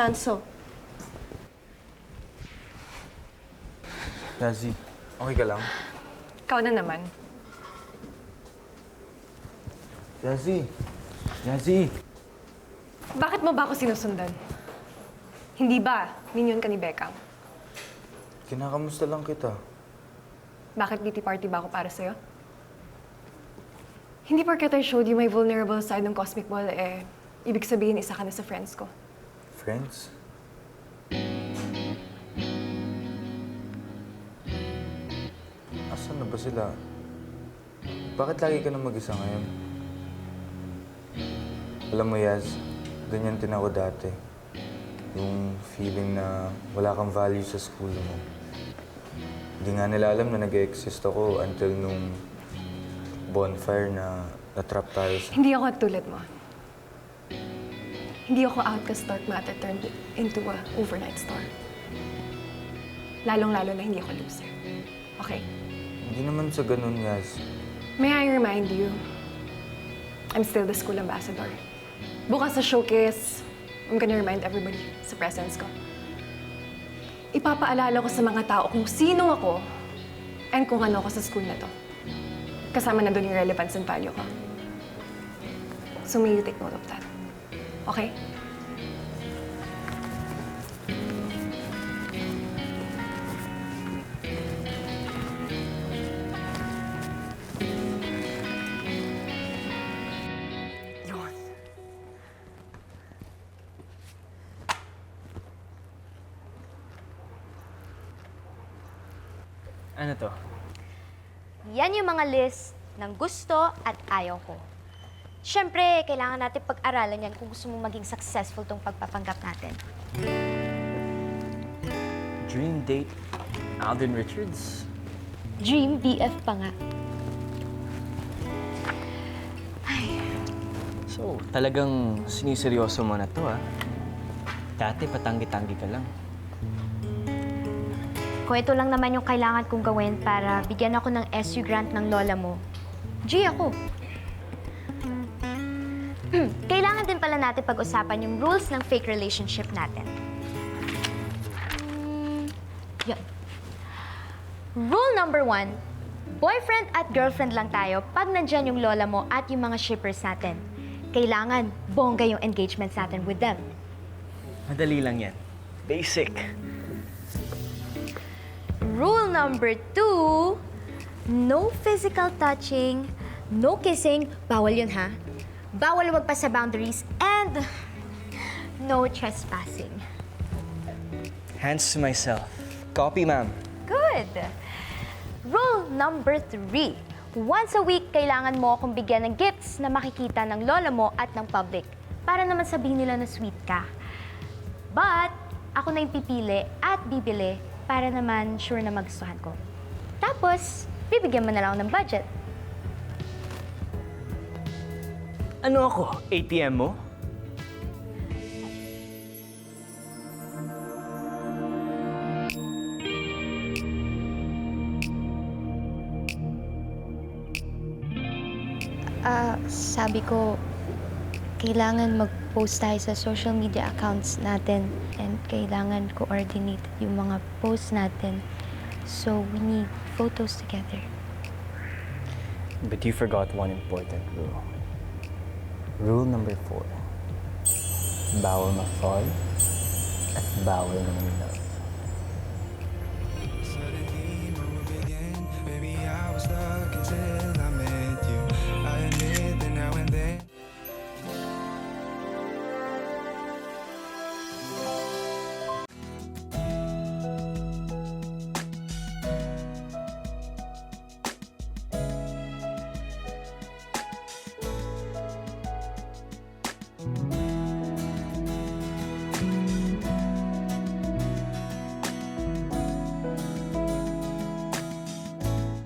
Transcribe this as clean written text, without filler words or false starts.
Hanso. Yazzie, okay ka lang? Ikaw na naman. Yazzie! Yazzie! Bakit mo ba ako sinusundan? Hindi ba minion ka ni Beckham? Kinakamusta lang kita. Bakit beauty party ba ako para sa'yo? Hindi porket I showed you my vulnerable side ng Cosmic Ball, ibig sabihin isa ka na sa friends ko. Friends? Asan na ba sila? Bakit lagi ka na mag-isa ngayon? Alam mo, Yaz, ganyan din ako dati. Yung feeling na wala kang value sa school mo. Hindi nga nila alam na nag-exist ako until nung bonfire na natrap tayo sa... Hindi ako tulad mo. Hindi ako outcast dark matter turned into a overnight star. Lalong-lalo na hindi ako loser. Okay? Hindi naman sa ganun, Yaz. May I remind you, I'm still the school ambassador. Bukas sa showcase, I'm gonna remind everybody sa presence ko. Ipapaalala ko sa mga tao kung sino ako and kung ano ako sa school na to. Kasama na doon yung relevance and value ko. So may you take note of that. Okay? Ano to? Yan yung mga list ng gusto at ayaw ko. Siyempre, kailangan natin pag-aralan yan kung gusto mong maging successful tong pagpapanggap natin. Dream date, Alden Richards? Dream BF pa nga. So, talagang siniseryoso mo na to, ha? Dati, patanggi-tanggi ka lang. Kung ito lang naman yung kailangan kong gawin para bigyan ako ng SU grant ng lola mo, G ako. Kailangan din pala natin pag-usapan yung rules ng fake relationship natin. Yan. Rule number 1, boyfriend at girlfriend lang tayo pag nandyan yung lola mo at yung mga shippers natin. Kailangan bongga yung engagements natin with them. Madali lang yan. Basic. Rule number 2, no physical touching, no kissing, bawal yun ha. Bawal magpas sa boundaries, and no trespassing. Hands to myself. Copy, ma'am. Good! Rule number 3, once a week, kailangan mo akong bigyan ng gifts na makikita ng lola mo at ng public para naman sabihin nila na sweet ka. But, ako na yung pipili at bibili para naman sure na magustuhan ko. Tapos, bibigyan mo na lang ako ng budget. Ano ako? ATM mo? Sabi ko, kailangan mag-post tayo sa social media accounts natin and kailangan coordinate yung mga posts natin. So, we need photos together. But you forgot one important rule. Rule number 4. Bawal ma-fall at bawal na love.